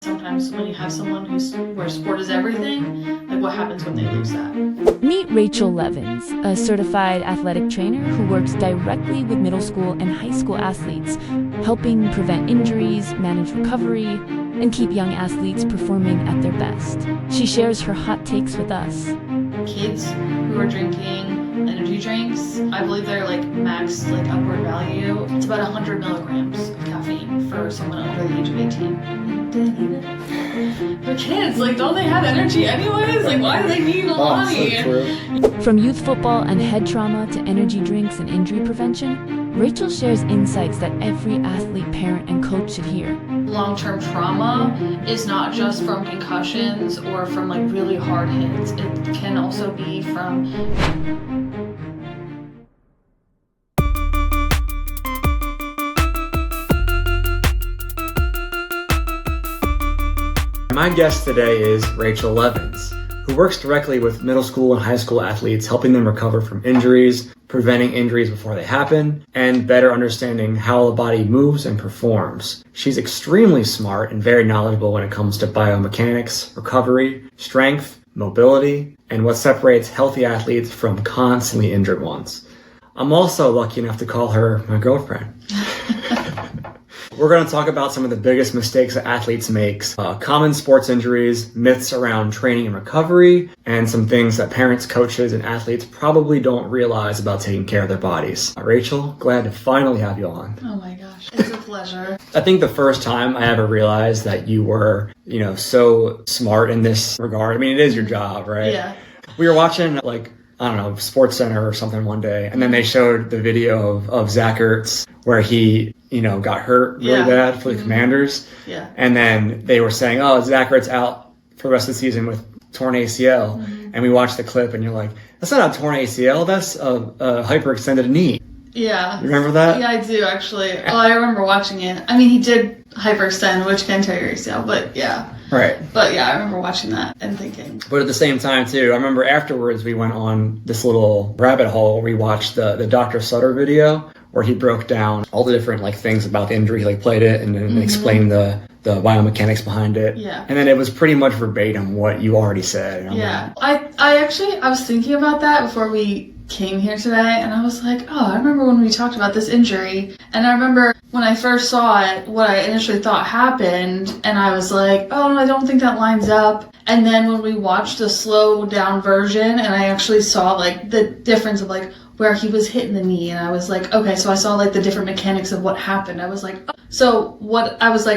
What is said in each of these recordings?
Sometimes when you have someone where sport is everything, like what happens when they lose that? Meet Rachel Levins, a certified athletic trainer who works directly with middle school and high school athletes, helping prevent injuries, manage recovery, and keep young athletes performing at their best. She shares her hot takes with us. Kids who are drinking energy drinks, I believe they're like max upward value. It's about 100 milligrams of caffeine for someone under the age of 18. Do they need it? For kids, don't they have energy anyways? Why do they need a lot of money? So true. From youth football and head trauma to energy drinks and injury prevention, Rachel shares insights that every athlete, parent, and coach should hear. Long-term trauma is not just from concussions or from really hard hits. It can also be from My guest today is Rachel Levins, who works directly with middle school and high school athletes, helping them recover from injuries, preventing injuries before they happen, and better understanding how the body moves and performs. She's extremely smart and very knowledgeable when it comes to biomechanics, recovery, strength, mobility, and what separates healthy athletes from constantly injured ones. I'm also lucky enough to call her my girlfriend. We're going to talk about some of the biggest mistakes that athletes make, common sports injuries, myths around training and recovery, and some things that parents, coaches, and athletes probably don't realize about taking care of their bodies. Rachel, glad to finally have you on. Oh my gosh, it's a pleasure. I think the first time I ever realized that you were, so smart in this regard. I mean, it is your job, right? Yeah. We were watching Sports Center or something one day, and then they showed the video of Zach Ertz where he, got hurt really bad for the Commanders. Yeah. And then they were saying, Zach Ertz out for the rest of the season with torn ACL. Mm-hmm. And we watched the clip and you're like, that's not a torn ACL, that's a hyperextended knee. Yeah. You remember that? Yeah, I do actually. Well, I remember watching it. I mean, he did hyperextend, which can tear your ACL, but yeah. Right. But yeah, I remember watching that and thinking. But at the same time, too, I remember afterwards we went on this little rabbit hole. We watched the Dr. Sutter video where he broke down all the different things about the injury. He played it and explained the biomechanics behind it. Yeah. And then it was pretty much verbatim what you already said. Yeah. I was thinking about that before we came here today, and I was like, I remember when we talked about this injury, and I remember when I first saw it, what I initially thought happened, and I was like, I don't think that lines up. And then when we watched the slow down version, and I actually saw the difference of where he was hitting the knee, and I was like, okay, so I saw the different mechanics of what happened. I was like,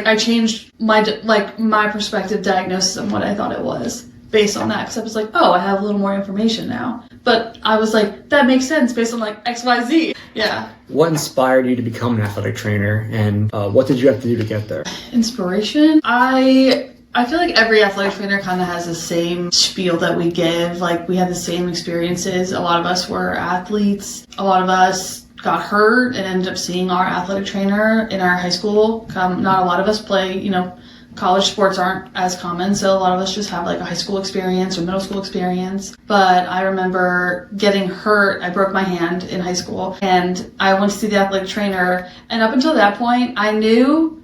I changed my perspective diagnosis on what I thought it was based on that, because I was like, I have a little more information now. But I was like, that makes sense based on XYZ. Yeah. What inspired you to become an athletic trainer, and what did you have to do to get there? Inspiration? I feel like every athletic trainer kind of has the same spiel that we give. We had the same experiences. A lot of us were athletes. A lot of us got hurt and ended up seeing our athletic trainer in our high school. Not a lot of us play, college sports aren't as common, so a lot of us just have a high school experience or middle school experience. But I remember getting hurt. I broke my hand in high school, and I went to see the athletic trainer. And up until that point, I knew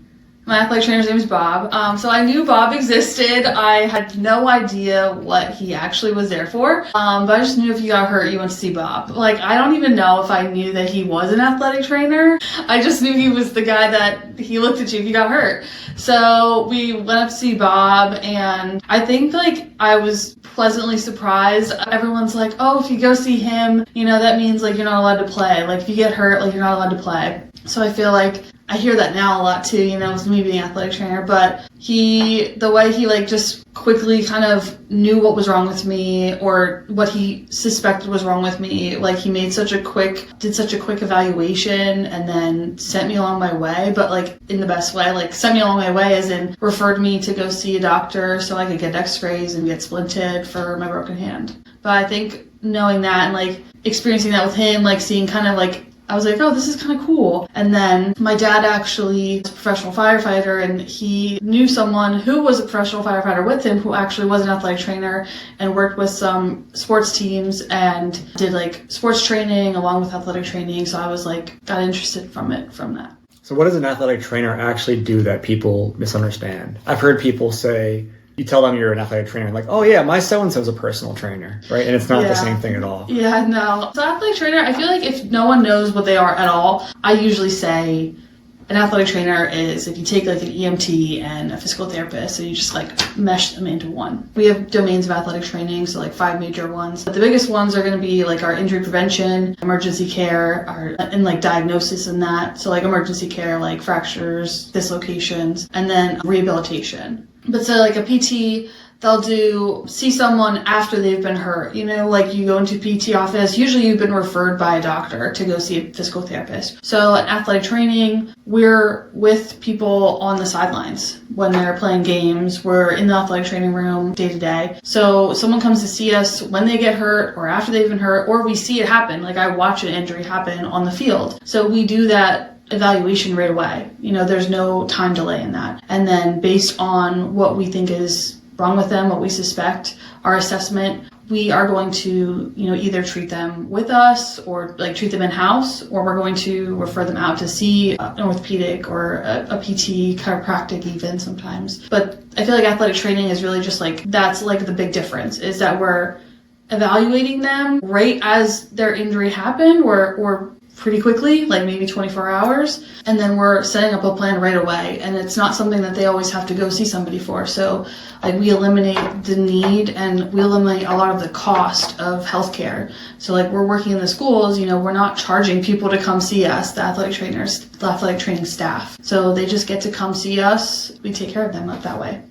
my athletic trainer's name is Bob. So I knew Bob existed. I had no idea what he actually was there for. But I just knew if you got hurt, you went to see Bob. I don't even know if I knew that he was an athletic trainer. I just knew he was the guy that he looked at you if you got hurt. So we went up to see Bob, and I think I was pleasantly surprised. Everyone's like, if you go see him, that means you're not allowed to play. If you get hurt, you're not allowed to play. So I feel I hear that now a lot too, with me being an athletic trainer, but the way he just quickly kind of knew what was wrong with me or what he suspected was wrong with me. He did such a quick evaluation and then sent me along my way, but in the best way, sent me along my way as in referred me to go see a doctor so I could get x-rays and get splinted for my broken hand. But I think knowing that and experiencing that with him, seeing I was like, this is kind of cool. And then my dad actually was a professional firefighter, and he knew someone who was a professional firefighter with him who actually was an athletic trainer and worked with some sports teams and did sports training along with athletic training. So I was got interested from that. So what does an athletic trainer actually do that people misunderstand? I've heard people say, you tell them you're an athletic trainer, like, oh yeah, my so-and-so's a personal trainer, right? And it's not the same thing at all. Yeah, no. So athletic trainer, I feel like if no one knows what they are at all, I usually say an athletic trainer is if you take like an EMT and a physical therapist and you just like mesh them into one. We have domains of athletic training, so like 5 major ones. But the biggest ones are going to be like our injury prevention, emergency care, and like diagnosis in that. So like emergency care, like fractures, dislocations, and then rehabilitation. But so like a PT, they'll see someone after they've been hurt. You know, like you go into PT office, usually you've been referred by a doctor to go see a physical therapist. So in athletic training, we're with people on the sidelines when they're playing games. We're in the athletic training room day to day. So someone comes to see us when they get hurt or after they've been hurt, or we see it happen. Like I watch an injury happen on the field. So we do that evaluation right away. You know, there's no time delay in that. And then based on what we think is wrong with them, what we suspect, our assessment, we are going to, you know, either treat them with us or like treat them in-house, or we're going to refer them out to see an orthopedic or a PT, chiropractic even sometimes. But I feel like athletic training is really just like, that's like the big difference, is that we're evaluating them right as their injury happened or pretty quickly, like maybe 24 hours. And then we're setting up a plan right away. And it's not something that they always have to go see somebody for. So like we eliminate the need and we eliminate a lot of the cost of healthcare. So like we're working in the schools, you know, we're not charging people to come see us, the athletic trainers, the athletic training staff. So they just get to come see us. We take care of them that way.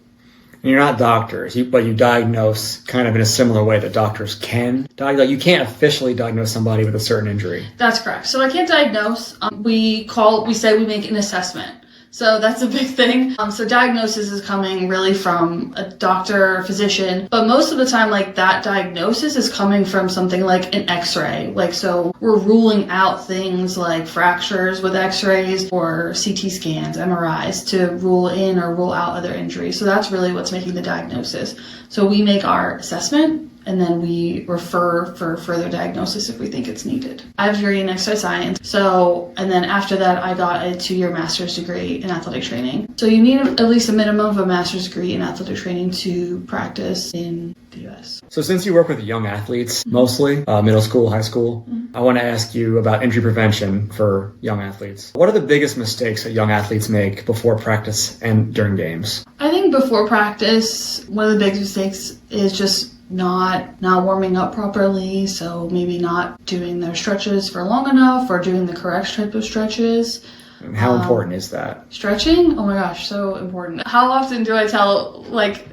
And you're not doctors, but you diagnose kind of in a similar way that doctors can diagnose. You can't officially diagnose somebody with a certain injury. That's correct. So I can't diagnose. We say we make an assessment. So that's a big thing. So diagnosis is coming really from a doctor, physician, but most of the time, like that diagnosis is coming from something like an x-ray. Like, so we're ruling out things like fractures with x-rays or CT scans, MRIs to rule in or rule out other injuries. So that's really what's making the diagnosis. So we make our assessment and then we refer for further diagnosis if we think it's needed. I have a degree in exercise science. And then after that, I got a 2-year master's degree in athletic training. So you need at least a minimum of a master's degree in athletic training to practice in the US. So since you work with young athletes, mostly middle school, high school, I want to ask you about injury prevention for young athletes. What are the biggest mistakes that young athletes make before practice and during games? I think before practice, one of the biggest mistakes is just not warming up properly. So maybe not doing their stretches for long enough or doing the correct type of stretches. And how important is that? Stretching? Oh my gosh, so important. How often do I tell, like,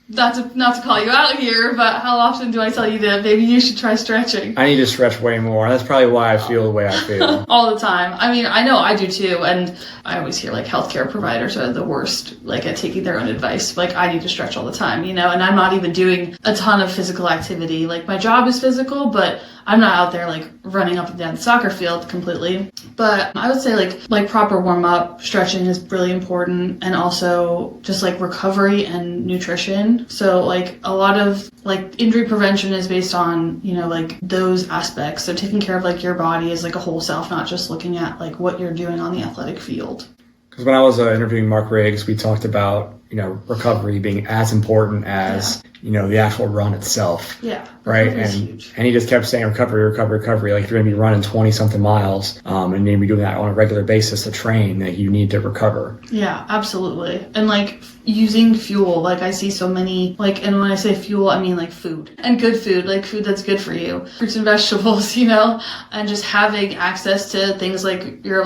not to call you out here, but how often do I tell you that maybe you should try stretching? I need to stretch way more. That's probably why I feel the way I feel. All the time. I mean, I know I do too. And I always hear like healthcare providers are the worst, like at taking their own advice. Like I need to stretch all the time, you know, and I'm not even doing a ton of physical activity. Like my job is physical, but I'm not out there like running up and down the soccer field completely. But I would say like proper warm up, stretching is really important, and also just like recovery and nutrition. So like a lot of like injury prevention is based on, you know, like those aspects. So taking care of like your body as like a whole self, not just looking at like what you're doing on the athletic field. Because when I was interviewing Mark Riggs, we talked about, you know, recovery being as important as, you know, the actual run itself. Yeah. Right. And he just kept saying recovery. Like if you're going to be running 20 something miles, and you're doing that on a regular basis to train, that you need to recover. Yeah, absolutely. And like using fuel, like I see so many, like, and when I say fuel, I mean like food and good food, like food that's good for you, fruits and vegetables, you know, and just having access to things like your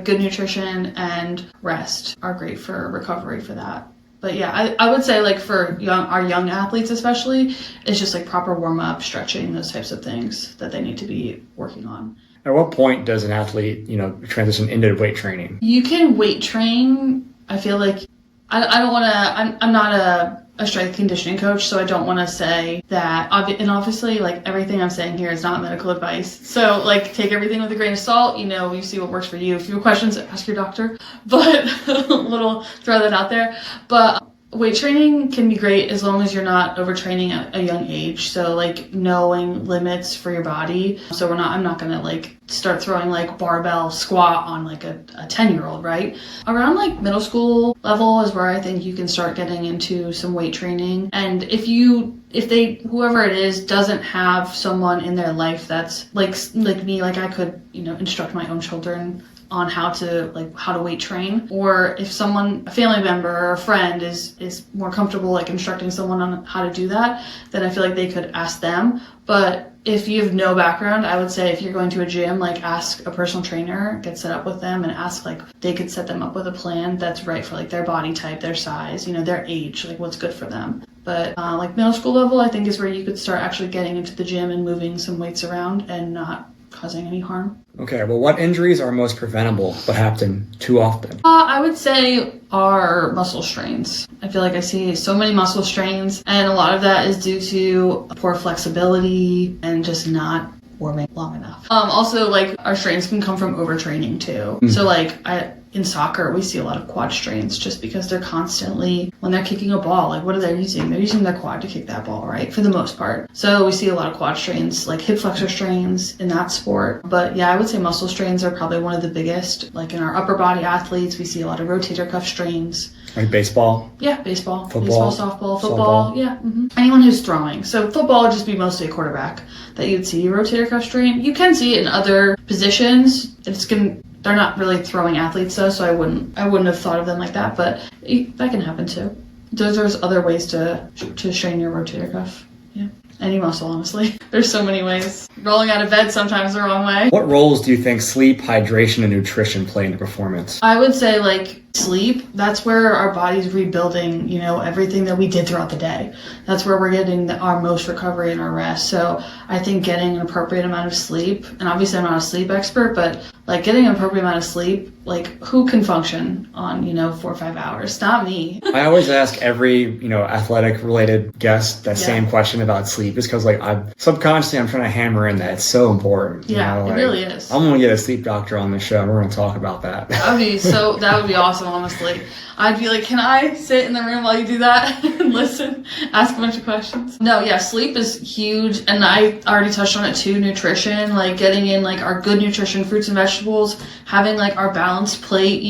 good nutrition and rest are great for recovery for that. But yeah, I would say like for our young athletes especially, it's just like proper warm up, stretching, those types of things that they need to be working on. At what point does an athlete, you know, transition into weight training? You can weight train. I feel like I don't want to, I'm not a strength conditioning coach, so I don't want to say that, and obviously like everything I'm saying here is not medical advice. So like take everything with a grain of salt, you know, you see what works for you. If you have questions, ask your doctor, but throw that out there. But Weight training can be great as long as you're not overtraining at a young age. So like knowing limits for your body. So I'm not gonna like start throwing like barbell squat on like a 10-year-old, right? Around like middle school level is where I think you can start getting into some weight training. And if whoever it is doesn't have someone in their life that's like me, like I could, instruct my own children on how to weight train, or if a family member or a friend is more comfortable like instructing someone on how to do that, then I feel like they could ask them. But if you have no background, I would say if you're going to a gym, like ask a personal trainer, get set up with them and ask like they could set them up with a plan that's right for like their body type, their size, their age, like what's good for them. But like middle school level, I think is where you could start actually getting into the gym and moving some weights around and not causing any harm. Okay, well, what injuries are most preventable but happen too often? I would say are muscle strains. I feel like I see so many muscle strains, and a lot of that is due to poor flexibility and just not warming long enough. Also, like our strains can come from overtraining too. So like in soccer, we see a lot of quad strains just because they're constantly, when they're kicking a ball, like what are they using? They're using their quad to kick that ball, right? For the most part. So we see a lot of quad strains, like hip flexor strains in that sport. But yeah, I would say muscle strains are probably one of the biggest. Like in our upper body athletes, we see a lot of rotator cuff strains. Like baseball? Yeah, baseball. Football? Baseball, softball, football. Yeah. Anyone who's throwing. So football would just be mostly a quarterback that you'd see rotator cuff strain. You can see it in other positions. They're not really throwing athletes though, so I wouldn't have thought of them like that, but that can happen too. There's other ways to strain your rotator cuff. Yeah. Any muscle, honestly. There's so many ways. Rolling out of bed sometimes the wrong way. What roles do you think sleep, hydration, and nutrition play into performance? I would say like sleep, that's where our body's rebuilding, everything that we did throughout the day. That's where we're getting our most recovery and our rest. So I think getting an appropriate amount of sleep, and obviously I'm not a sleep expert, but like getting an appropriate amount of sleep, like who can function on, 4 or 5 hours? Not me. I always ask every, athletic related guest that same question about sleep, just because like I'm trying to hammer in that it's so important. Yeah, it really is. I'm gonna get a sleep doctor on the show. We're gonna talk about that. That would be awesome, honestly. I'd be like, can I sit in the room while you do that and listen, ask a bunch of questions? No, yeah, sleep is huge. And I already touched on it too. Nutrition, like getting in like our good nutrition, fruits and vegetables, having like our balanced plate,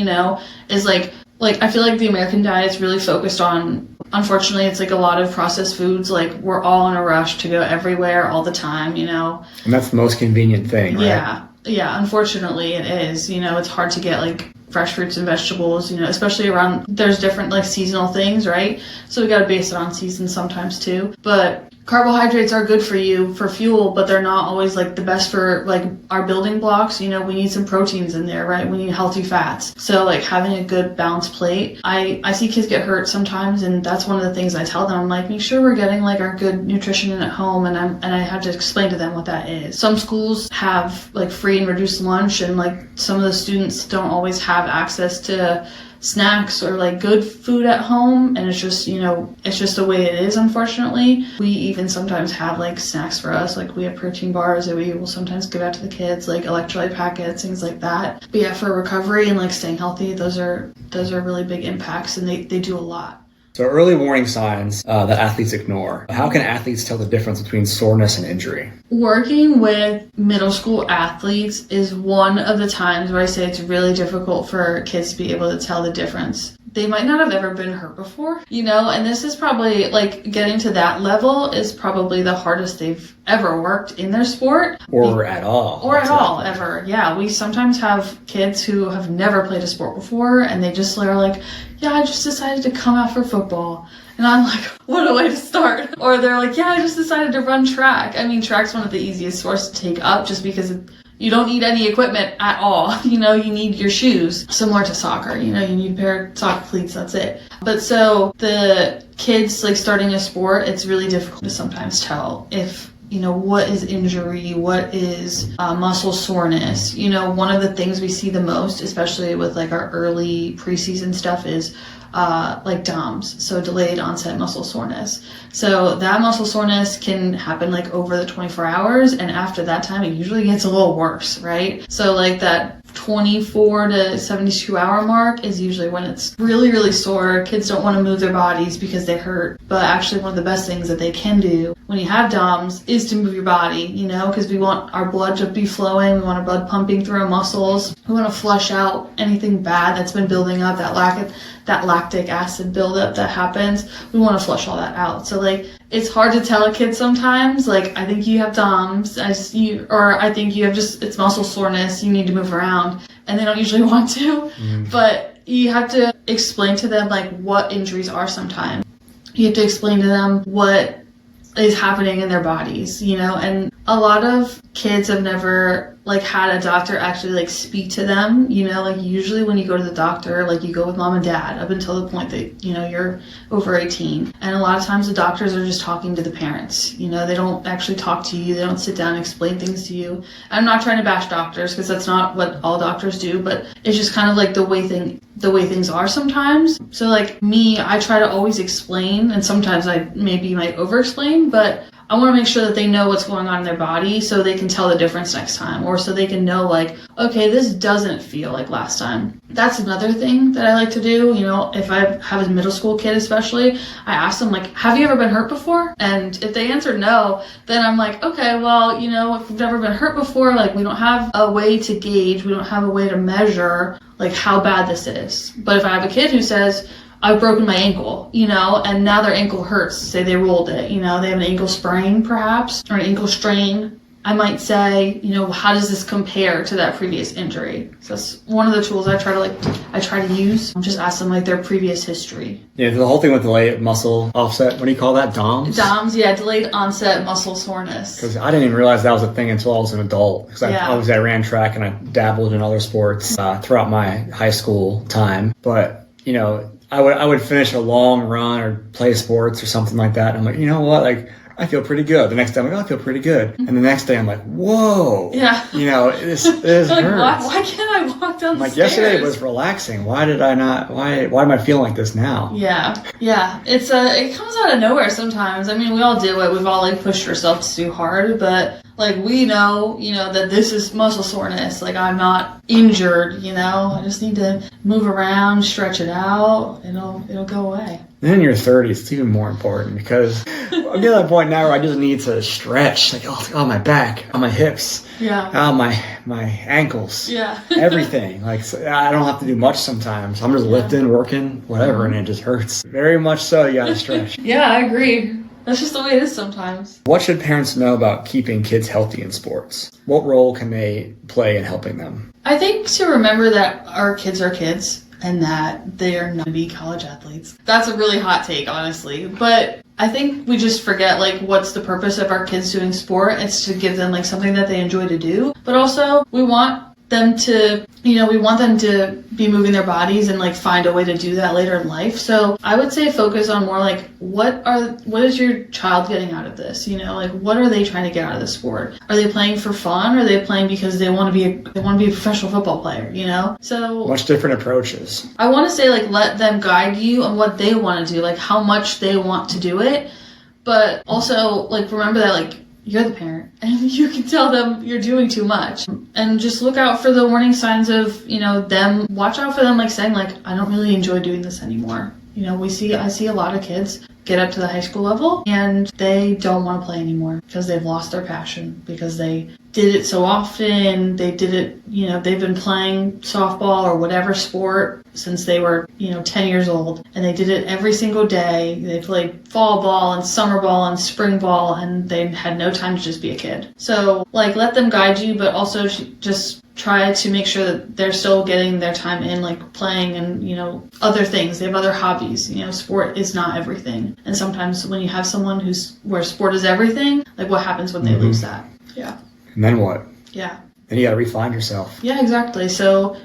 is like I feel like the American diet is really focused on, unfortunately, it's like a lot of processed foods. Like we're all in a rush to go everywhere all the time, And that's the most convenient thing, right? Yeah, unfortunately it is. It's hard to get like fresh fruits and vegetables, especially around, there's different like seasonal things, right? So we got to base it on season sometimes too. But carbohydrates are good for you for fuel, but they're not always like the best for like our building blocks. We need some proteins in there, right? We need healthy fats. So like having a good balanced plate, I see kids get hurt sometimes, and that's one of the things I tell them. I'm like, make sure we're getting like our good nutrition in at home, and I have to explain to them what that is. Some schools have like free and reduced lunch, and like some of the students don't always have access to snacks or like good food at home, and it's just it's just the way it is, unfortunately. We even sometimes have like snacks for us, like we have protein bars that we will sometimes give out to the kids, like electrolyte packets, things like that. But yeah, for recovery and like staying healthy, those are really big impacts, and they do a lot. So early warning signs that athletes ignore. How can athletes tell the difference between soreness and injury? Working with middle school athletes is one of the times where I say it's really difficult for kids to be able to tell the difference. They might not have ever been hurt before, and this is probably like getting to that level is probably the hardest they've ever worked in their sport. Or at all. Or at all, ever. Yeah, we sometimes have kids who have never played a sport before, and they just are like, yeah, I just decided to come out for football. And I'm like, what a way to start. Or they're like, yeah, I just decided to run track. I mean, track's one of the easiest sports to take up just because you don't need any equipment at all. You need your shoes. Similar to soccer, you need a pair of soccer cleats, that's it. But so the kids like starting a sport, it's really difficult to sometimes tell if what is injury, what is muscle soreness. One of the things we see the most, especially with like our early preseason stuff, is like DOMS, so delayed onset muscle soreness. So that muscle soreness can happen like over the 24 hours, and after that time it usually gets a little worse, right? So like that 24 to 72 hour mark is usually when it's really, really sore. Kids don't want to move their bodies because they hurt. But actually one of the best things that they can do when you have DOMS is to move your body, because we want our blood to be flowing. We want our blood pumping through our muscles. We want to flush out anything bad that's been building up, that lactic acid buildup that happens. We want to flush all that out. So it's hard to tell a kid sometimes, I think you have DOMS, I think you have it's muscle soreness, you need to move around, and they don't usually want to. But you have to explain to them what injuries are sometimes. You have to explain to them what is happening in their bodies, and a lot of kids have never had a doctor actually speak to them, usually when you go to the doctor, you go with mom and dad up until the point that, you're over 18. And a lot of times the doctors are just talking to the parents, they don't actually talk to you. They don't sit down and explain things to you. I'm not trying to bash doctors because that's not what all doctors do, but it's just kind of the way things are sometimes. So me, I try to always explain, and sometimes I maybe might over explain, but I want to make sure that they know what's going on in their body so they can tell the difference next time, or so they can know okay, this doesn't feel like last time. That's another thing that I like to do. If I have a middle school kid especially, I ask them have you ever been hurt before? And if they answer no, then I'm okay, well, if you've never been hurt before, we don't have a way to gauge, we don't have a way to measure how bad this is. But if I have a kid who says, I've broken my ankle, and now their ankle hurts. Say they rolled it, they have an ankle sprain perhaps, or an ankle strain. I might say, how does this compare to that previous injury? So that's one of the tools I try to use. Just ask them their previous history. Yeah, the whole thing with delayed muscle offset, what do you call that? DOMS? DOMS, yeah, delayed onset muscle soreness. Because I didn't even realize that was a thing until I was an adult. Because I ran track and I dabbled in other sports throughout my high school time. But, I would finish a long run or play sports or something like that. And I'm you know what? I feel pretty good. The next day I'm I feel pretty good. And the next day I'm whoa. Yeah. This hurts. Why can't I walk down the stairs? Yesterday was relaxing. Why am I feeling like this now? Yeah. Yeah. It's it comes out of nowhere sometimes. I mean, we all do it. We've all pushed ourselves too hard, but we know, that this is muscle soreness. I'm not injured, I just need to move around, stretch it out. It'll go away. Then in your 30s, it's even more important because I'm getting to that point now where I just need to stretch, my back, on my hips, my ankles, everything. I don't have to do much sometimes. I'm just lifting, working, whatever, and it just hurts. Very much so, you gotta stretch. Yeah, I agree. That's just the way it is sometimes. What should parents know about keeping kids healthy in sports? What role can they play in helping them? I think to remember that our kids are kids and that they are not to be college athletes. That's a really hot take, honestly. But I think we just forget, what's the purpose of our kids doing sport? It's to give them, something that they enjoy to do. But also, we want them to, be moving their bodies and, find a way to do that later in life. So I would say focus on more, what is your child getting out of this? What are they trying to get out of the sport? Are they playing for fun? Or are they playing because they want to be a professional football player, So much different approaches. I want to say, let them guide you on what they want to do, how much they want to do it. But also, remember that, you're the parent and you can tell them you're doing too much, and just look out for the warning signs of, them. Watch out for them, saying I don't really enjoy doing this anymore. I see a lot of kids get up to the high school level and they don't want to play anymore because they've lost their passion, because they did it so often. They did it, they've been playing softball or whatever sport since they were, 10 years old, and they did it every single day. They played fall ball and summer ball and spring ball, and they had no time to just be a kid. So let them guide you, but also just try to make sure that they're still getting their time in, playing and, other things. They have other hobbies. Sport is not everything. And sometimes when you have someone where sport is everything, what happens when they lose that? Yeah. And then what? Yeah. Then you gotta refine yourself. Yeah, exactly. So,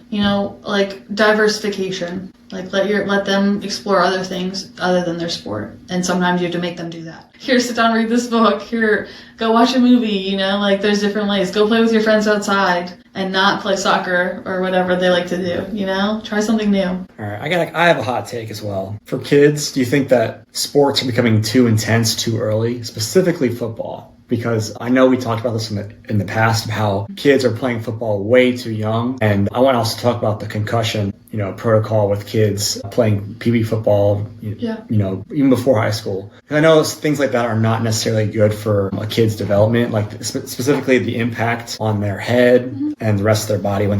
diversification. Let them explore other things other than their sport. And sometimes you have to make them do that. Here, sit down, read this book. Here, go watch a movie, there's different ways. Go play with your friends outside and not play soccer or whatever they like to do, Try something new. All right, I have a hot take as well. For kids, do you think that sports are becoming too intense too early, specifically football? because I know we talked about this in the past of how kids are playing football way too young. And I want to also talk about the concussion, protocol with kids playing PB football, even before high school. And I know things like that are not necessarily good for a kid's development, like specifically the impact on their head and the rest of their body when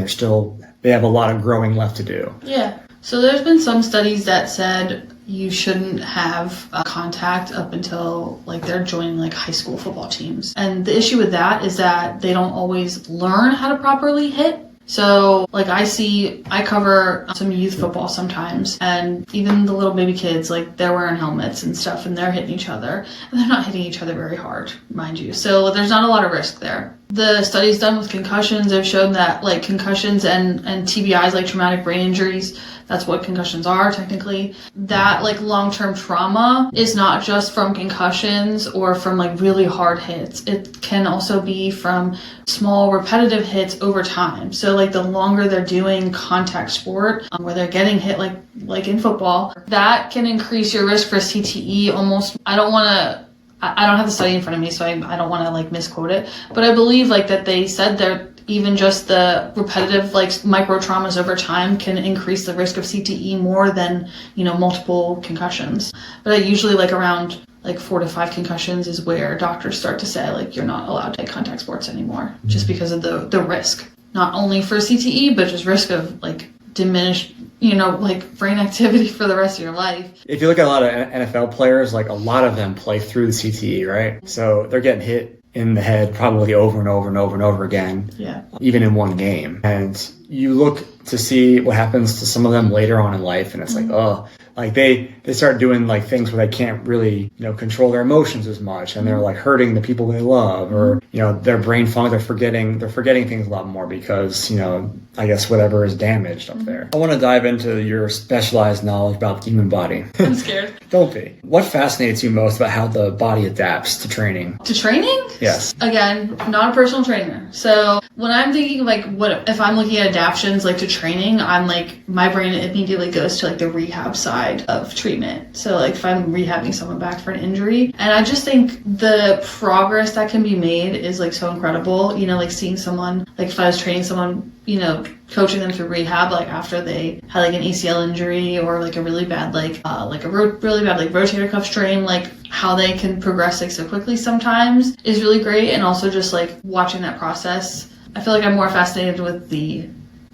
they have a lot of growing left to do. Yeah. So there's been some studies that said you shouldn't have contact up until they're joining high school football teams. And the issue with that is that they don't always learn how to properly hit. So I cover some youth football sometimes, and even the little baby kids, they're wearing helmets and stuff and they're hitting each other, and they're not hitting each other very hard, mind you. So there's not a lot of risk there. The studies done with concussions have shown that concussions and TBIs, traumatic brain injuries, that's what concussions are technically, that long-term trauma is not just from concussions or from really hard hits. It can also be from small repetitive hits over time. So the longer they're doing contact sport, where they're getting hit like in football, that can increase your risk for CTE almost. I don't have the study in front of me, so I don't want to misquote it, but I believe that they said that even just the repetitive micro traumas over time can increase the risk of CTE more than multiple concussions. But I usually around 4 to 5 concussions is where doctors start to say you're not allowed to play contact sports anymore, just because of the risk, not only for CTE but just risk of diminished brain activity for the rest of your life. If you look at a lot of NFL players, a lot of them play through the CTE, right? So they're getting hit in the head probably over and over and over and over again, even in one game. And you look to see what happens to some of them later on in life, and it's they start doing things where they can't really control their emotions as much, and they're hurting the people they love, or their brain fog, they're forgetting things a lot more because I guess whatever is damaged up there. I want to dive into your specialized knowledge about the human body. I'm scared. Don't be. What fascinates you most about how the body adapts to training? To training? Yes. Again, not a personal trainer. So when I'm thinking what if I'm looking at adaptions to training, I'm my brain immediately goes to the rehab side of treatment. So if I'm rehabbing someone back for an injury, and I just think the progress that can be made is so incredible. Seeing someone, if I was training someone, coaching them through rehab, after they had an ACL injury or a really bad really bad rotator cuff strain, how they can progress so quickly sometimes is really great. And also just watching that process, I feel I'm more fascinated with the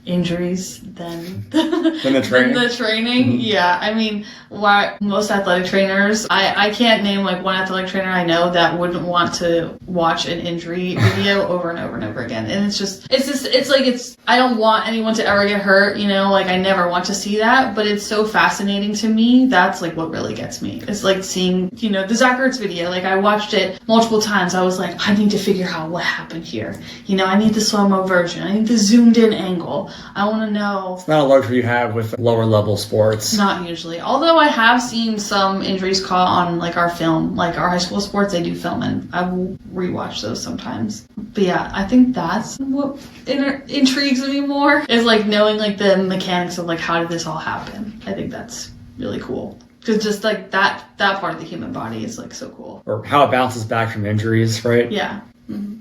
injuries than the training. Yeah, I mean, why most athletic trainers, I can't name one athletic trainer I know that wouldn't want to watch an injury video over and over and over again. And it's I don't want anyone to ever get hurt, I never want to see that, but it's so fascinating to me. That's what really gets me. It's seeing, the Zach Ertz video, I watched it multiple times. I was I need to figure out what happened here. I need the slow-mo version. I need the zoomed in angle. I want to know. It's not a luxury you have with lower level sports. Not usually. Although I have seen some injuries caught on our film, our high school sports, they do film, and I will rewatch those sometimes. But yeah, I think that's what intrigues me more is knowing the mechanics of how did this all happen. I think that's really cool. Because just that part of the human body is so cool. Or how it bounces back from injuries, right? Yeah. Mm-hmm.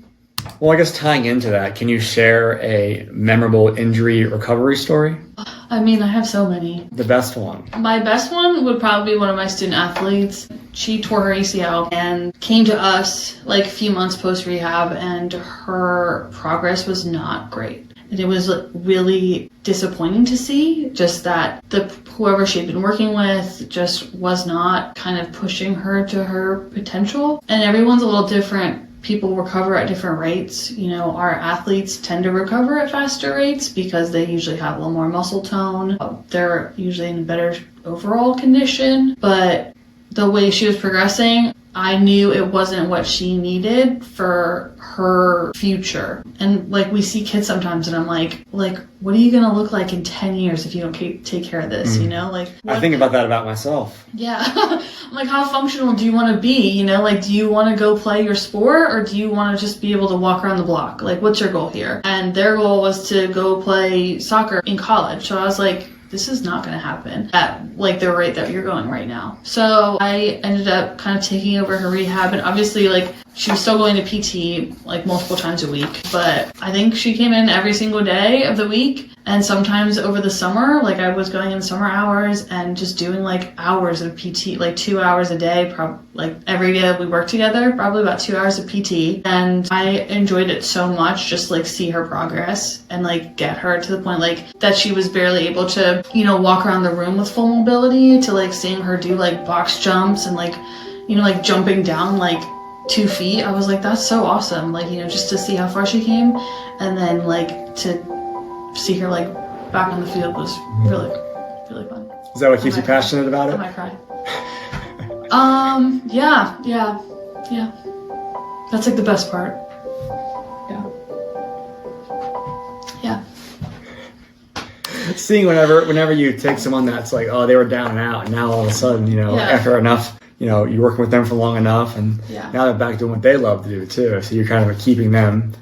Well, I guess tying into that, can you share a memorable injury recovery story? I mean, I have so many. The best one. My best one would probably be one of my student athletes. She tore her ACL and came to us a few months post-rehab, and her progress was not great. And it was really disappointing to see just that whoever she'd been working with just was not kind of pushing her to her potential. And everyone's a little different. People recover at different rates. Our athletes tend to recover at faster rates because they usually have a little more muscle tone. They're usually in better overall condition. But the way she was progressing, I knew it wasn't what she needed for her future. And we see kids sometimes and I'm what are you going to look like in 10 years if you don't take care of this, I think about that about myself. Yeah. I'm how functional do you want to be? Do you want to go play your sport, or do you want to just be able to walk around the block? What's your goal here? And their goal was to go play soccer in college. So I was this is not going to happen at like the rate that you're going right now. So I ended up kind of taking over her rehab, and obviously like she was still going to PT like multiple times a week, but I think she came in every single day of the week. And sometimes over the summer, like I was going in summer hours and just doing like hours of PT, like 2 hours a day, like every day that we worked together, probably about 2 hours of PT. And I enjoyed it so much, just like see her progress and like get her to the point like that she was barely able to, you know, walk around the room with full mobility, to like seeing her do like box jumps and like, you know, like jumping down like 2 feet. I was like, that's so awesome. Like, you know, just to see how far she came, and then like to see her like back on the field was really, really fun. Is that what keeps you passionate about it? I might cry. Yeah. That's like the best part. Yeah. Seeing whenever you take someone that's like, oh, they were down and out, and now all of a sudden, you know, after enough, you know, you're working with them for long enough, and now they're back doing what they love to do too. So you're kind of keeping them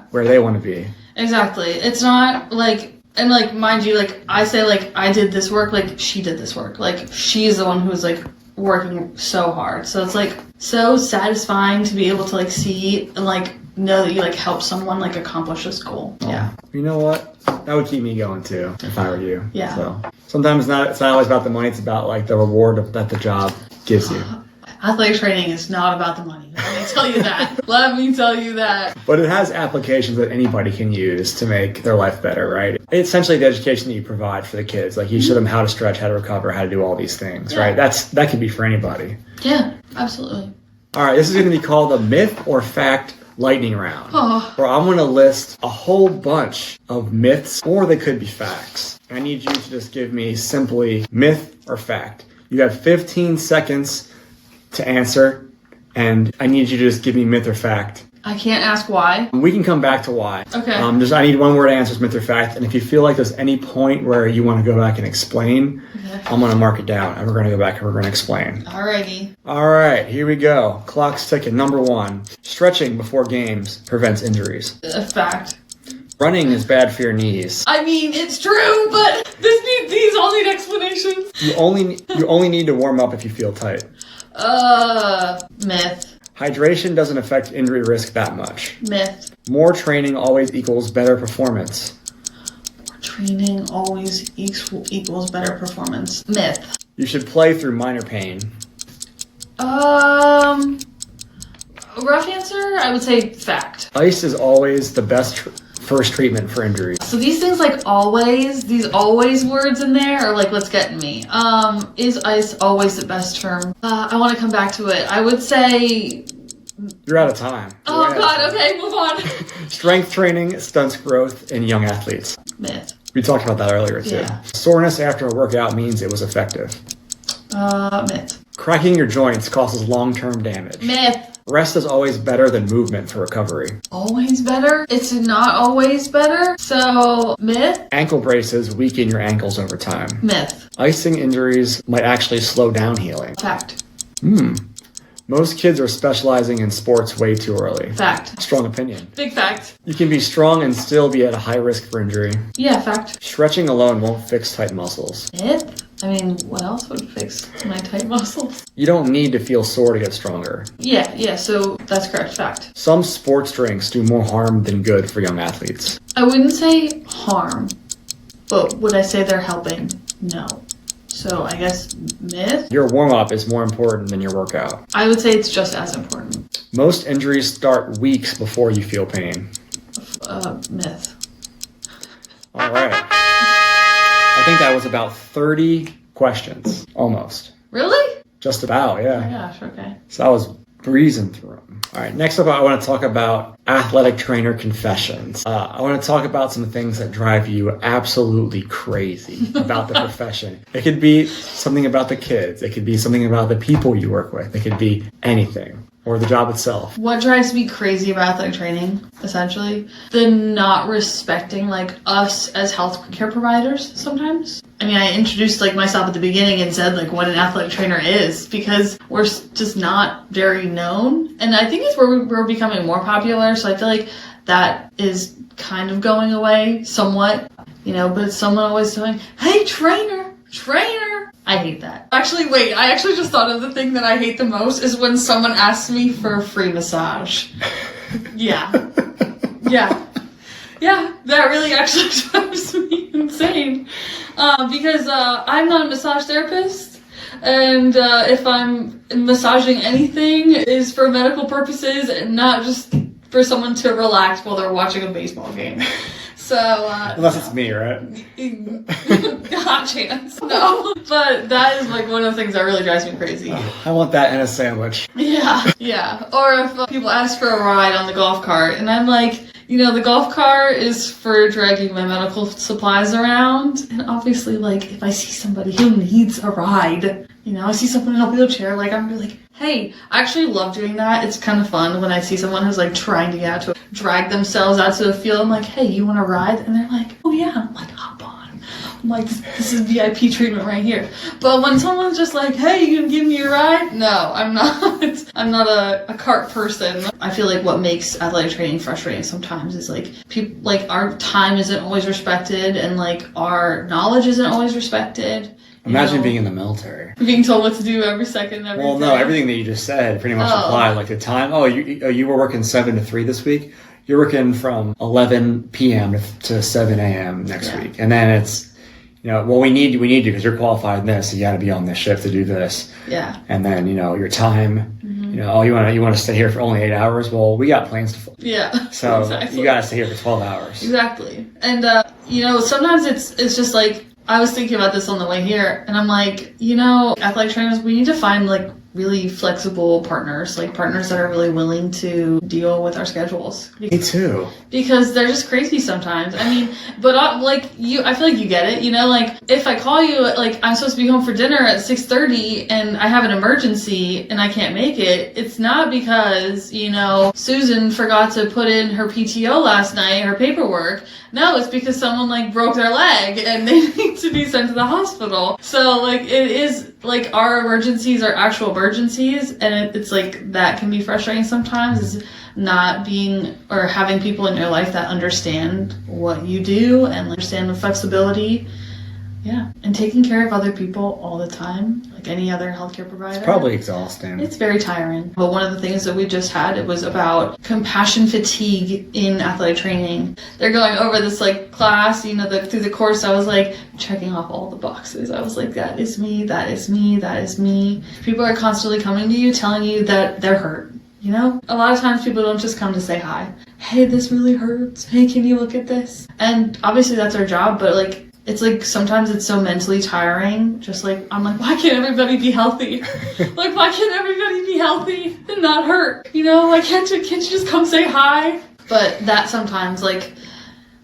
where they want to be. Exactly. It's not like, and like, mind you, like I say like I did this work, like she did this work. Like she's the one who's like working so hard. So it's like so satisfying to be able to like see and like know that you like help someone like accomplish this goal. Yeah. You know what? That would keep me going too if I were you. Yeah. So sometimes it's not always about the money, it's about like the reward that the job gives you. Athletic training is not about the money. Let me tell you that. Let me tell you that. But it has applications that anybody can use to make their life better, right? It's essentially the education that you provide for the kids. Like you show them how to stretch, how to recover, how to do all these things, right? That can be for anybody. Yeah, absolutely. All right, this is going to be called the myth or fact lightning round, where I'm going to list a whole bunch of myths, or they could be facts. I need you to just give me simply myth or fact. You have 15 seconds to answer, and I need you to just give me myth or fact. I can't ask why. We can come back to why. Okay. I need one word answers, myth or fact, and if you feel like there's any point where you want to go back and explain, I'm going to mark it down, and we're going to go back and we're going to explain. Alrighty. All right, here we go. Clock's ticking. Number 1, stretching before games prevents injuries. A fact. Running is bad for your knees. I mean, it's true, but these all need explanations. You only need to warm up if you feel tight. Myth. Hydration doesn't affect injury risk that much. Myth. More training always equals better performance. More training always equals better performance. Myth. You should play through minor pain. Rough answer, I would say fact. Ice is always the best first treatment for injuries. So these things like always, these always words in there are like what's getting me. Is ice always the best term? I want to come back to it. I would say... You're out of time. Oh God, okay, move on. Strength training stunts growth in young athletes. Myth. We talked about that earlier too. Yeah. Soreness after a workout means it was effective. Myth. Cracking your joints causes long-term damage. Myth. Rest is always better than movement for recovery. Always better? It's not always better. So, myth? Ankle braces weaken your ankles over time. Myth. Icing injuries might actually slow down healing. Fact. Most kids are specializing in sports way too early. Fact. Strong opinion. Big fact. You can be strong and still be at a high risk for injury. Yeah, fact. Stretching alone won't fix tight muscles. Myth? I mean, what else would fix my tight muscles? You don't need to feel sore to get stronger. Yeah, so that's correct. Fact. Some sports drinks do more harm than good for young athletes. I wouldn't say harm, but would I say they're helping? No. So I guess myth? Your warm-up is more important than your workout. I would say it's just as important. Most injuries start weeks before you feel pain. Myth. All right. I think that was about 30 questions, almost. Really? Just about, yeah. Oh my gosh, okay. So I was breezing through them. All right, next up I want to talk about athletic trainer confessions. I want to talk about some things that drive you absolutely crazy about the profession. It could be something about the kids. It could be something about the people you work with. It could be anything. Or the job itself. What drives me crazy about athletic training, essentially? The not respecting, like, us as healthcare providers sometimes. I mean, I introduced, like, myself at the beginning and said, like, what an athletic trainer is, because we're just not very known. And I think it's where we're becoming more popular, so I feel like that is kind of going away somewhat. but it's someone always saying, hey, trainer. I hate that. Actually, wait, I actually just thought of the thing that I hate the most is when someone asks me for a free massage. Yeah, that really actually drives me insane. Because I'm not a massage therapist, and if I'm massaging anything, it is for medical purposes and not just for someone to relax while they're watching a baseball game. So, unless it's me, right? Hot chance. No. But that is like one of the things that really drives me crazy. I want that in a sandwich. Yeah. Or if people ask for a ride on the golf cart, and I'm like, the golf cart is for dragging my medical supplies around. And obviously, like, if I see somebody who needs a ride, I see someone in a wheelchair, like, I'm like, hey, I actually love doing that. It's kind of fun when I see someone who's, like, trying to get out to drag themselves out to the field. I'm like, hey, you want to ride? And they're like, oh, yeah. I'm like, hop on. I'm like, this is VIP treatment right here. But when someone's just like, hey, you can give me a ride? No, I'm not. I'm not a cart person. I feel like what makes athletic training frustrating sometimes is, like, people, like, our time isn't always respected, and, like, our knowledge isn't always respected. Imagine being in the military. Being told what to do every second, every day. No, everything that you just said pretty much applied. Like the time, you were working 7 to 3 this week. You're working from 11 p.m. to 7 a.m. next week. And then it's, we need you because you're qualified in this. So you got to be on this shift to do this. Yeah. And then, your time, you want to stay here for only 8 hours? Well, we got planes to fly. Yeah. So you got to stay here for 12 hours. Exactly. And, sometimes it's just like, I was thinking about this on the way here, and I'm like, athletic trainers, we need to find, like, really flexible partners, like partners that are really willing to deal with our schedules. Me too. Because they're just crazy sometimes. I mean, but I feel like you get it, like if I call you, like I'm supposed to be home for dinner at 6:30 and I have an emergency and I can't make it, it's not because, Susan forgot to put in her PTO last night, her paperwork. No, it's because someone like broke their leg and they need to be sent to the hospital. So like it is like our emergencies are actual emergencies, and it's like that can be frustrating sometimes, is not being or having people in your life that understand what you do and understand the flexibility. Yeah, and taking care of other people all the time, like any other healthcare provider. It's probably exhausting. It's very tiring. But one of the things that we just had, it was about compassion fatigue in athletic training. They're going over this like class, through the course. I was like checking off all the boxes. I was like, that is me, that is me, that is me. People are constantly coming to you, telling you that they're hurt. A lot of times people don't just come to say hi. Hey, this really hurts. Hey, can you look at this? And obviously that's our job, but like, it's like sometimes it's so mentally tiring. Just like, I'm like, why can't everybody be healthy? Like, why can't everybody be healthy and not hurt? Like, can't you just come say hi? But that sometimes, like,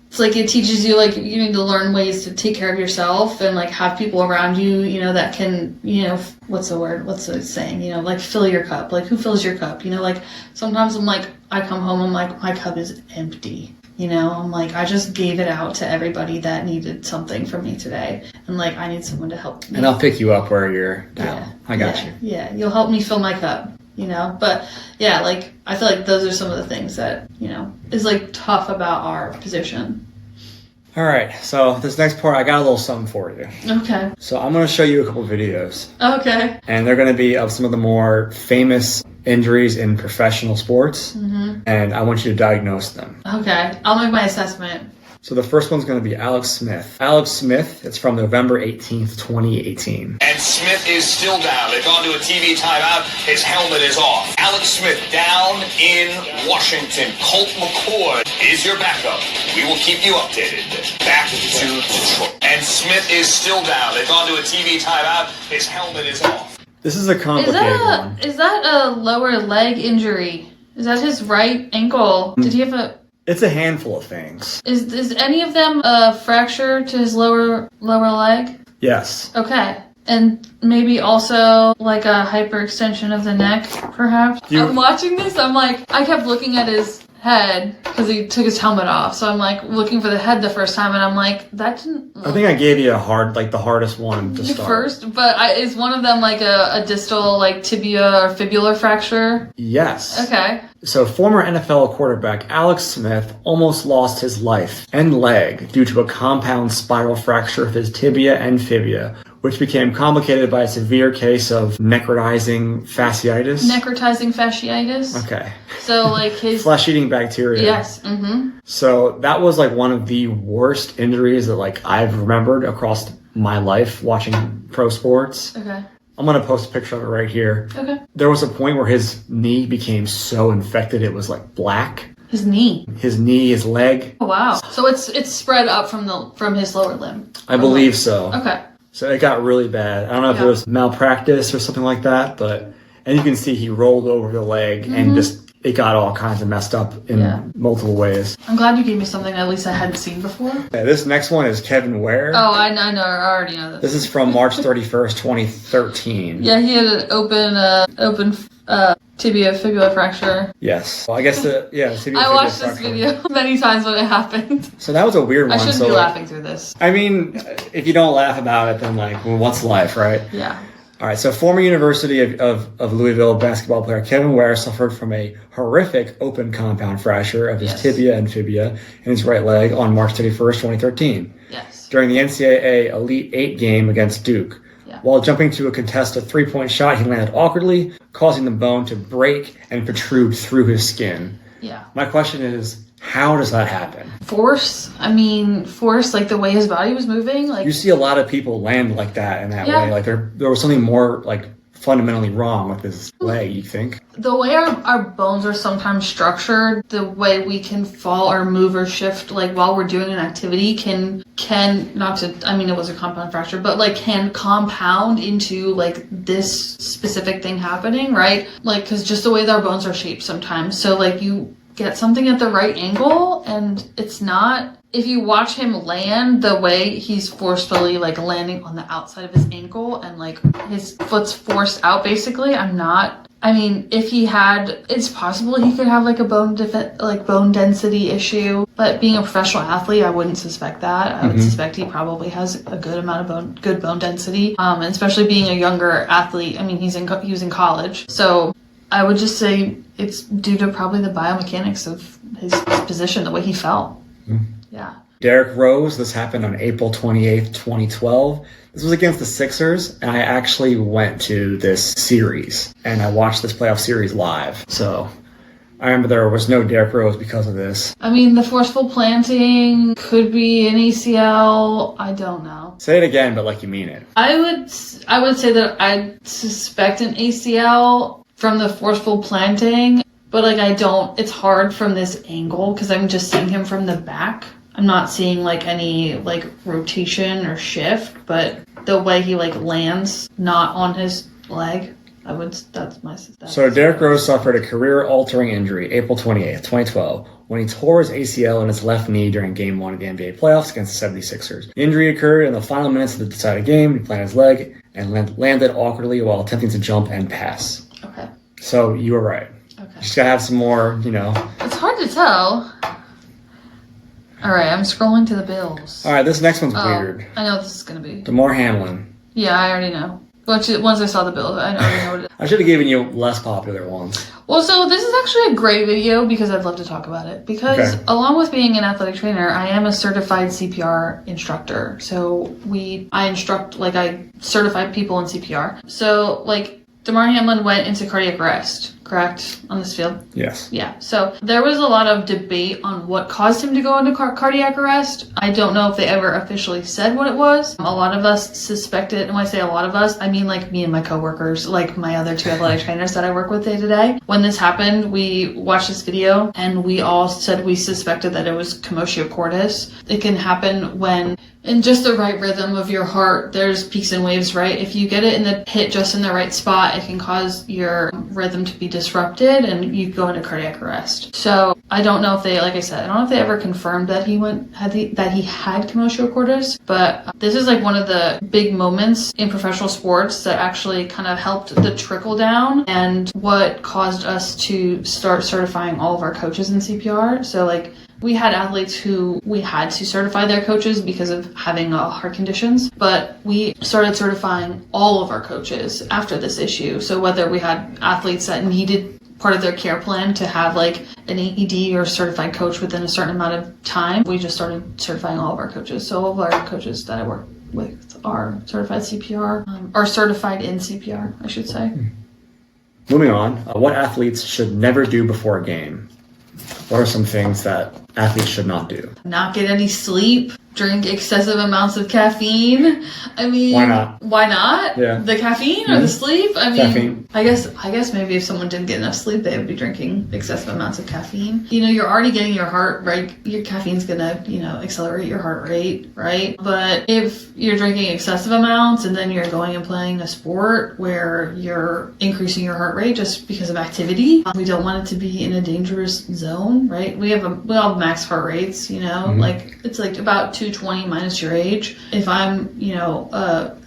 it's like it teaches you, like, you need to learn ways to take care of yourself and, like, have people around you, that can, what's the word? What's the saying? Like, fill your cup. Like, who fills your cup? Like, sometimes I'm like, I come home, I'm like, my cup is empty. I'm like, I just gave it out to everybody that needed something from me today. And like, I need someone to help me. And I'll pick you up where you're down. Yeah, I got you. Yeah, you'll help me fill my cup, But yeah, like, I feel like those are some of the things that, is like tough about our position. All right, so this next part, I got a little something for you. Okay. So I'm going to show you a couple videos. Okay. And they're going to be of some of the more famous injuries in professional sports. Mm-hmm. And I want you to diagnose them. Okay. I'll make my assessment. So the first one's going to be Alex Smith. Alex Smith, it's from November 18th, 2018. And Smith is still down. They've gone to a TV timeout. His helmet is off. Alex Smith down in Washington. Colt McCoy is your backup. We will keep you updated. Back to Detroit. And Smith is still down. They've gone to a TV timeout. His helmet is off. This is a complicated one. Is that a lower leg injury? Is that his right ankle? Did he have a... It's a handful of things. Is any of them a fracture to his lower leg? Yes. Okay. And maybe also like a hyperextension of the neck, perhaps? I'm watching this, I'm like, I kept looking at his head because he took his helmet off. So I'm like looking for the head the first time, and I'm like, that didn't. I think I gave you the hardest one to start. First, but is one of them like a distal like tibia or fibular fracture? Yes. Okay. So former NFL quarterback Alex Smith almost lost his life and leg due to a compound spiral fracture of his tibia and fibula, which became complicated by a severe case of necrotizing fasciitis. Necrotizing fasciitis. Okay. So like his flesh-eating bacteria. Yes. Mm-hmm. So that was like one of the worst injuries that like I've remembered across my life watching pro sports. Okay. I'm going to post a picture of it right here. Okay. There was a point where his knee became so infected it was like black. His knee. His leg. Oh wow. So it's spread up from his lower limb. I believe so. Okay. So it got really bad. I don't know if it was malpractice or something like that, and you can see he rolled over the leg and it got all kinds of messed up in multiple ways. I'm glad you gave me something at least I hadn't seen before. Yeah, this next one is Kevin Ware. Oh, I know. I already know this. This is from March 31st, 2013. Yeah, he had an open tibia fibula fracture. Yes. Well, I guess tibia I watched fracture. this video many times when it happened. So that was a weird one. I shouldn't be laughing through this. I mean, if you don't laugh about it, then like, well, what's life, right? Yeah. All right, so former University of Louisville basketball player Kevin Ware suffered from a horrific open compound fracture of his tibia and fibula in his right leg on March 31st, 2013. Yes. During the NCAA Elite 8 game against Duke. Yeah. While jumping to a contested three-point shot, he landed awkwardly, causing the bone to break and protrude through his skin. Yeah. My question is, how does that happen? Force, like the way his body was moving. Like you see a lot of people land like that in that way. Like there was something more like fundamentally wrong with his leg, you think? The way our bones are sometimes structured, the way we can fall or move or shift like while we're doing an activity can not to, I mean it was a compound fracture, but like can compound into like this specific thing happening, right? Like because just the way that our bones are shaped sometimes. So like you get something at the right angle and it's not, if you watch him land the way he's forcefully like landing on the outside of his ankle and like his foot's forced out basically, if he had, it's possible he could have like a bone density issue, but being a professional athlete, I wouldn't suspect that. I would suspect he probably has a good amount of good bone density, and especially being a younger athlete. I mean, he was in college, so I would just say it's due to probably the biomechanics of his position, the way he fell. Yeah. Derrick Rose, this happened on April 28th, 2012. This was against the Sixers, and I actually went to this series, and I watched this playoff series live. So I remember there was no Derrick Rose because of this. I mean, the forceful planting could be an ACL. I don't know. Say it again, but like you mean it. I would say that I suspect an ACL from the forceful planting, but like it's hard from this angle because I'm just seeing him from the back. I'm not seeing like any like rotation or shift, but the way he like lands not on his leg, So Derrick Rose suffered a career-altering injury April 28th, 2012, when he tore his ACL in his left knee during Game 1 of the NBA playoffs against the 76ers. The injury occurred in the final minutes of the decided game. He planted his leg and landed awkwardly while attempting to jump and pass. Okay. So you were right. Okay. You just gotta have some more, It's hard to tell. All right, I'm scrolling to the Bills. All right, this next one's weird. I know what this is going to be. DeMar Hamlin. Yeah, I already know. Once I saw the Bills, I already know what it is. I should have given you less popular ones. Well, so this is actually a great video because I'd love to talk about it. Because along with being an athletic trainer, I am a certified CPR instructor. So I certify people in CPR. So DeMar Hamlin went into cardiac arrest, correct, on this field? Yes. Yeah. So there was a lot of debate on what caused him to go into cardiac arrest. I don't know if they ever officially said what it was. A lot of us suspected, and when I say a lot of us, I mean like me and my coworkers, like my other two athletic trainers that I work with day to day. When this happened, we watched this video and we all said we suspected that it was commotio cordis. It can happen when in just the right rhythm of your heart, there's peaks and waves, right? If you get it hit just in the right spot, it can cause your rhythm to be disrupted and you go into cardiac arrest. So I don't know if they, like I said, I don't know if they ever confirmed that that he had commotio cordis, but this is like one of the big moments in professional sports that actually kind of helped the trickle down and what caused us to start certifying all of our coaches in CPR. So like we had athletes who we had to certify their coaches because of having heart conditions, but we started certifying all of our coaches after this issue. So whether we had athletes that needed part of their care plan to have like an AED or certified coach within a certain amount of time, we just started certifying all of our coaches. So all of our coaches that I work with are certified CPR, or certified in CPR, I should say. Moving on, what athletes should never do before a game? What are some things that athletes should not do? Not get any sleep, drink excessive amounts of caffeine. I mean, why not? Why not? Yeah. The caffeine or the sleep? I mean, caffeine. I guess maybe if someone didn't get enough sleep, they would be drinking excessive amounts of caffeine. You know, you're already getting your heart right. Your caffeine's gonna, accelerate your heart rate, right? But if you're drinking excessive amounts and then you're going and playing a sport where you're increasing your heart rate just because of activity, we don't want it to be in a dangerous zone, right? We all max heart rates, like it's like about 220 minus your age. If I'm,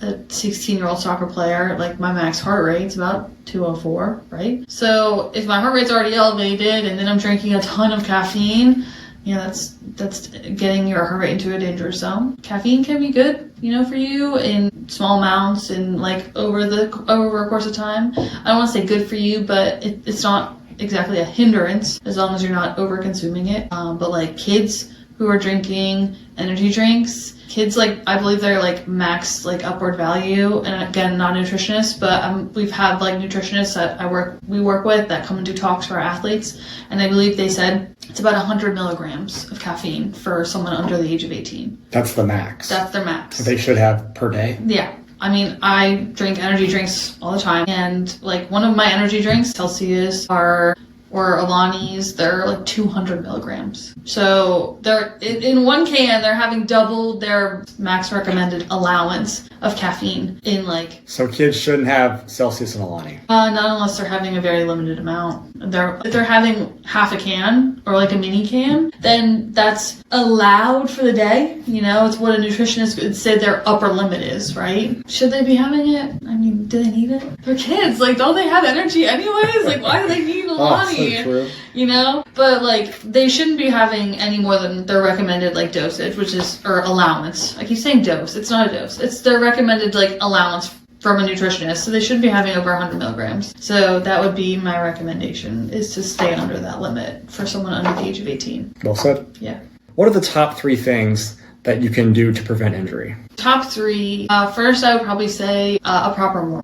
a 16-year-old soccer player, like my max heart rate's about 204, right? So if my heart rate's already elevated and then I'm drinking a ton of caffeine, that's getting your heart rate into a dangerous zone. Caffeine can be good, for you in small amounts and like over a course of time. I don't want to say good for you, but it's not exactly a hindrance as long as you're not over consuming it. But like kids who are drinking energy drinks, kids, like, I believe they're like max like upward value, and again, not nutritionists, but we've had like nutritionists that we work with that come and do talks for our athletes, and I believe they said it's about 100 milligrams of caffeine for someone under the age of 18. That's the max. That's their max. They should have per day? Yeah. I mean, I drink energy drinks all the time, and like one of my energy drinks, Celsius, or Alani's, they're like 200 milligrams. So they're in one can, they're having double their max recommended allowance of caffeine in like. So kids shouldn't have Celsius and Alani. Not unless they're having a very limited amount. If they're having half a can or like a mini can, then that's allowed for the day. It's what a nutritionist would say their upper limit is, right? Should they be having it? I mean, do they need it? They're kids. Like, don't they have energy anyways? Like, why do they need Alani? So true. But like they shouldn't be having any more than their recommended like dosage, or allowance. I keep saying dose. It's not a dose. It's their recommended like allowance from a nutritionist. So they shouldn't be having over 100 milligrams. So that would be my recommendation, is to stay under that limit for someone under the age of 18. Well said. Yeah. What are the top 3 things that you can do to prevent injury? Top 3. First, I would probably say a proper warm.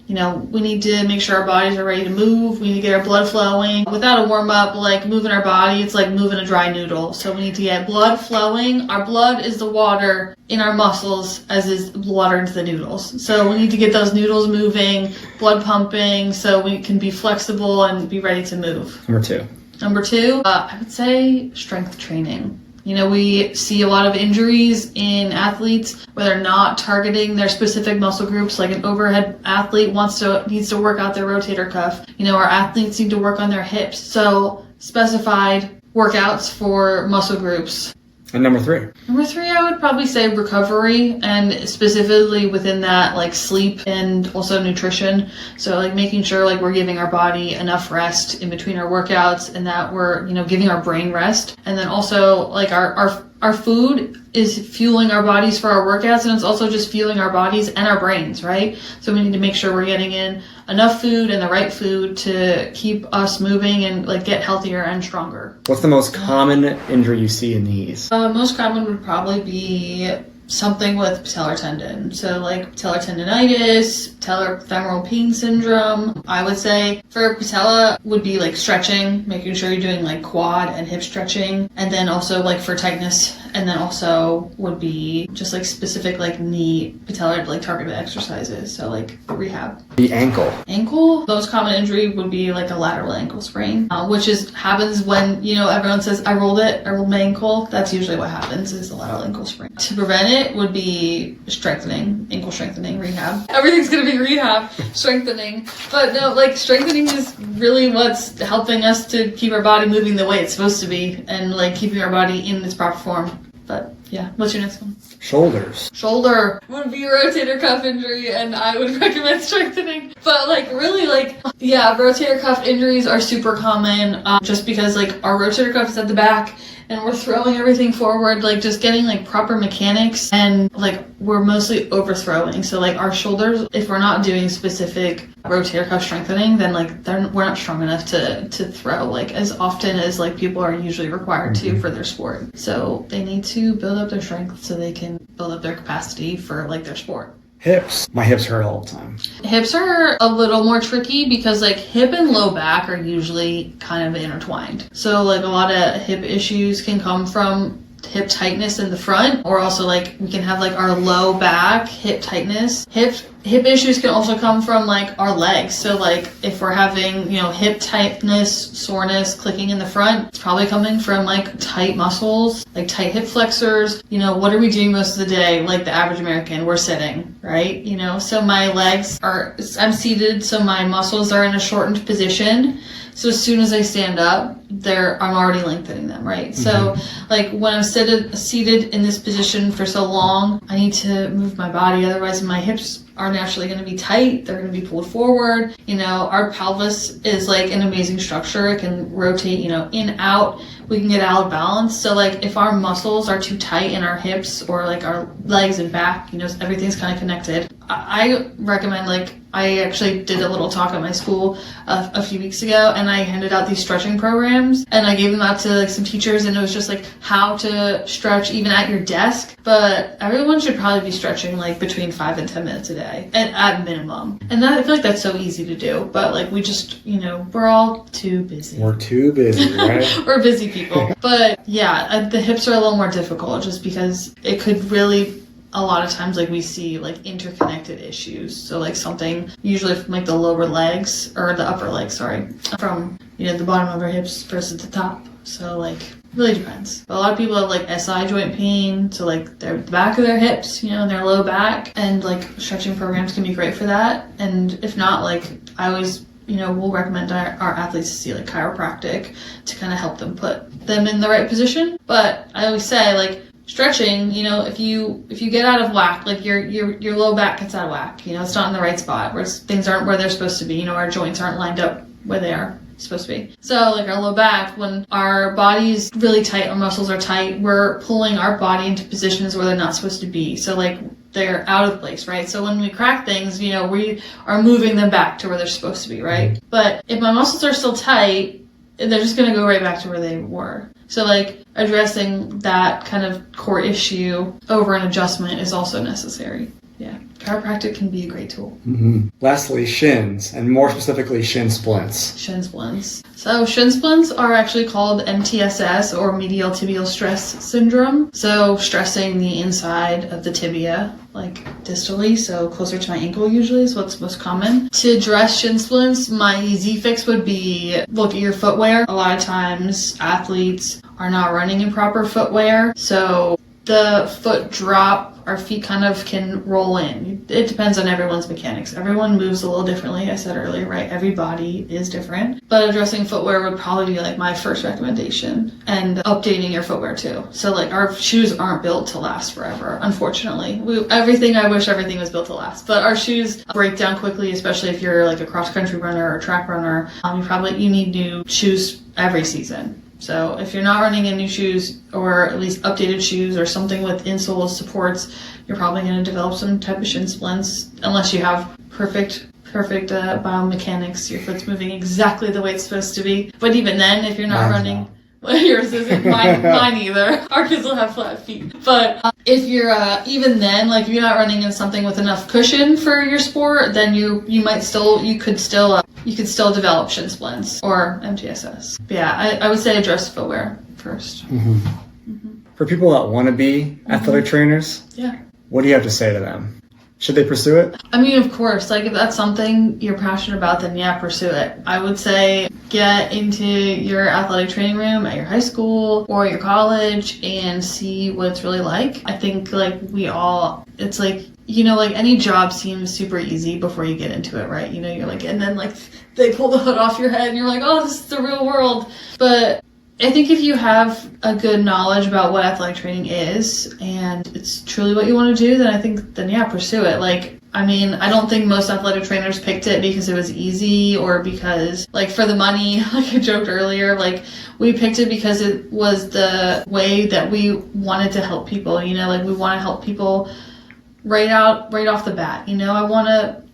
We need to make sure our bodies are ready to move. We need to get our blood flowing. Without a warm up, like moving our body, it's like moving a dry noodle. So we need to get blood flowing. Our blood is the water in our muscles, as is water into the noodles. So we need to get those noodles moving, blood pumping, so we can be flexible and be ready to move. Number 2, I would say strength training. We see a lot of injuries in athletes where they're not targeting their specific muscle groups. Like an overhead athlete needs to work out their rotator cuff. Our athletes need to work on their hips. So specified workouts for muscle groups. And number 3? Number 3, I would probably say recovery, and specifically within that, like sleep and also nutrition. So like making sure like we're giving our body enough rest in between our workouts, and that we're, giving our brain rest. And then also like our food is fueling our bodies for our workouts, and it's also just fueling our bodies and our brains, right? So we need to make sure we're getting in enough food and the right food to keep us moving and like get healthier and stronger. What's the most common injury you see in knees? Most common would probably be something with patellar tendon. So like patellar tendonitis, patellar femoral pain syndrome. I would say for patella would be like stretching, making sure you're doing like quad and hip stretching. And then also like for tightness. And then also would be just like specific like knee patellar like targeted exercises. So like rehab. The ankle. Most common injury would be like a lateral ankle sprain, which happens when, everyone says, I rolled my ankle. That's usually what happens, is a lateral ankle sprain. To prevent it would be strengthening, ankle strengthening, rehab. Everything's gonna be rehab, strengthening. But no, like strengthening is really what's helping us to keep our body moving the way it's supposed to be and like keeping our body in its proper form. But yeah, what's your next one? Shoulders. Shoulder would be a rotator cuff injury, and I would recommend strengthening. But like really like, yeah, rotator cuff injuries are super common just because like our rotator cuff is at the back and we're throwing everything forward, like just getting like proper mechanics, and like we're mostly overthrowing. So like our shoulders, if we're not doing specific rotator cuff strengthening, then like we're not strong enough to throw like as often as like people are usually required to for their sport. So they need to build up their strength so they can build up their capacity for like their sport. Hips. My hips hurt all the time. Hips are a little more tricky because like hip and low back are usually kind of intertwined. So like a lot of hip issues can come from hip tightness in the front, or also like we can have like our low back hip tightness. Hip issues can also come from like our legs. So like if we're having, you know, hip tightness, soreness, clicking in the front, it's probably coming from like tight muscles, like tight hip flexors. You know, what are we doing most of the day? Like the average American, we're sitting, right? You know, so my legs are, I'm seated, so my muscles are in a shortened position. So as soon as I stand up, I'm already lengthening them, right? So like when I'm seated in this position for so long, I need to move my body. Otherwise my hips are naturally going to be tight. They're going to be pulled forward. You know, our pelvis is like an amazing structure. It can rotate, you know, in, out. We can get out of balance. So like if our muscles are too tight in our hips or like our legs and back, you know, everything's kind of connected. I recommend, like, I actually did a little talk at my school a few weeks ago, and I handed out these stretching programs, and I gave them out to like some teachers, and it was just like how to stretch even at your desk. But everyone should probably be stretching like between 5 and 10 minutes a day, and at minimum. And that, I feel like that's so easy to do, but like we just, you know, we're all too busy. We're too busy, right? We're busy people. But yeah, the hips are a little more difficult just because it could really, a lot of times, like we see like interconnected issues. So like something usually from like the lower legs or the upper legs, from, you know, the bottom of our hips versus the top. So like really depends. But a lot of people have like SI joint pain, so like the back of their hips, you know, and their low back, and like stretching programs can be great for that. And if not, like I always, you know, we'll recommend our athletes to see like chiropractic to kind of help them put them in the right position. But I always say, like, stretching, you know, if you get out of whack, like your low back gets out of whack, you know, it's not in the right spot, where things aren't where they're supposed to be, you know, our joints aren't lined up where they are supposed to be. So like our low back, when our body's really tight, our muscles are tight, we're pulling our body into positions where they're not supposed to be. So like they're out of place, right? So when we crack things, you know, we are moving them back to where they're supposed to be, right? But if my muscles are still tight, they're just going to go right back to where they were. So like addressing that kind of core issue over an adjustment is also necessary. Yeah, chiropractic can be a great tool. Lastly, shins, and more specifically shin splints. Shin splints. So shin splints are actually called MTSS, or medial tibial stress syndrome. So stressing the inside of the tibia, like distally, so closer to my ankle usually is what's most common. To address shin splints, my easy fix would be look at your footwear. A lot of times athletes are not running in proper footwear, so the foot drop, our feet kind of can roll in. It depends on everyone's mechanics. Everyone moves a little differently, I said earlier, right? Every body is different. But addressing footwear would probably be like my first recommendation, and updating your footwear too. So like our shoes aren't built to last forever, unfortunately. I wish everything was built to last, but our shoes break down quickly, especially if you're like a cross-country runner or track runner. You need new shoes every season. So if you're not running in new shoes, or at least updated shoes or something with insoles, supports, you're probably going to develop some type of shin splints, unless you have perfect biomechanics. Your foot's moving exactly the way it's supposed to be. But even then, if you're not running, yours isn't, mine either. Our kids will have flat feet. But if you're even then, like if you're not running in something with enough cushion for your sport, then you could still develop shin splints or MTSS. But yeah, I would say address footwear first. For people that want to be athletic trainers, Yeah. what do you have to say to them? Should they pursue it? I mean, of course, like if that's something you're passionate about, then yeah, pursue it. I would say get into your athletic training room at your high school or your college and see what it's really like. I think like it's like, like any job seems super easy before you get into it, right? You're like, and then like they pull the hood off your head and you're like, oh, this is the real world. But I think if you have a good knowledge about what athletic training is and it's truly what you want to do, then yeah, pursue it. Like, I mean, I don't think most athletic trainers picked it because it was easy or because, like, for the money, like I joked earlier, like, we picked it because it was the way that we wanted to help people, like, we want to help people right off the bat.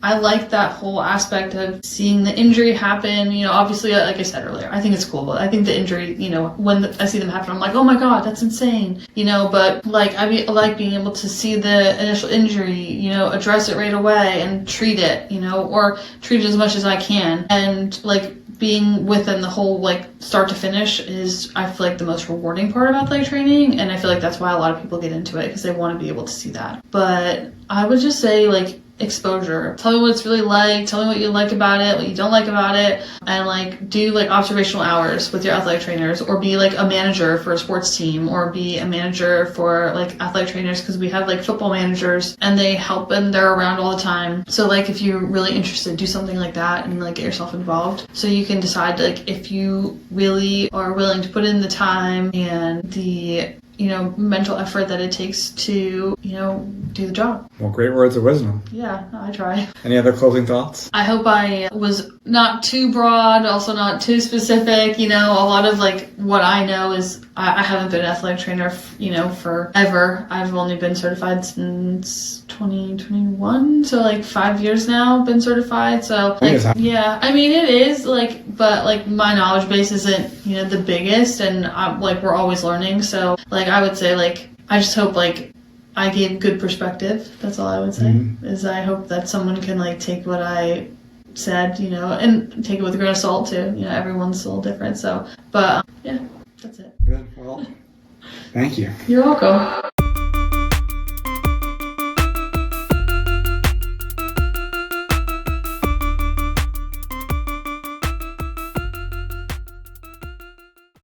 I like that whole aspect of seeing the injury happen. Obviously, like I said earlier, I think it's cool. I think the injury, when I see them happen, I'm like, oh my God, that's insane. But like, I like being able to see the initial injury, address it right away and treat it, or treat it as much as I can. And like being within the whole, like, start to finish is, I feel like, the most rewarding part of athletic training. And I feel like that's why a lot of people get into it, because they want to be able to see that. But I would just say, like, exposure. Tell me what it's really like. Tell me what you like about it, what you don't like about it, and like do like observational hours with your athletic trainers, or be like a manager for a sports team, or be a manager for like athletic trainers, because we have like football managers and they help and they're around all the time. So like if you're really interested, do something like that and like get yourself involved so you can decide like if you really are willing to put in the time and the mental effort that it takes to, do the job. Well, great words of wisdom. Yeah, I try. Any other closing thoughts? I hope I was not too broad, also not too specific. A lot of like what I know is I haven't been an athletic trainer, forever. I've only been certified since 2021, so like 5 years now, been certified. So like, yeah, I mean it is like, but like my knowledge base isn't, the biggest, and like we're always learning. So like I would say like I just hope like I gave good perspective. That's all I would say. Mm-hmm. Is I hope that someone can like take what I said, and take it with a grain of salt too. Everyone's a little different. So, but yeah, that's it. Good. Well, thank you. You're welcome.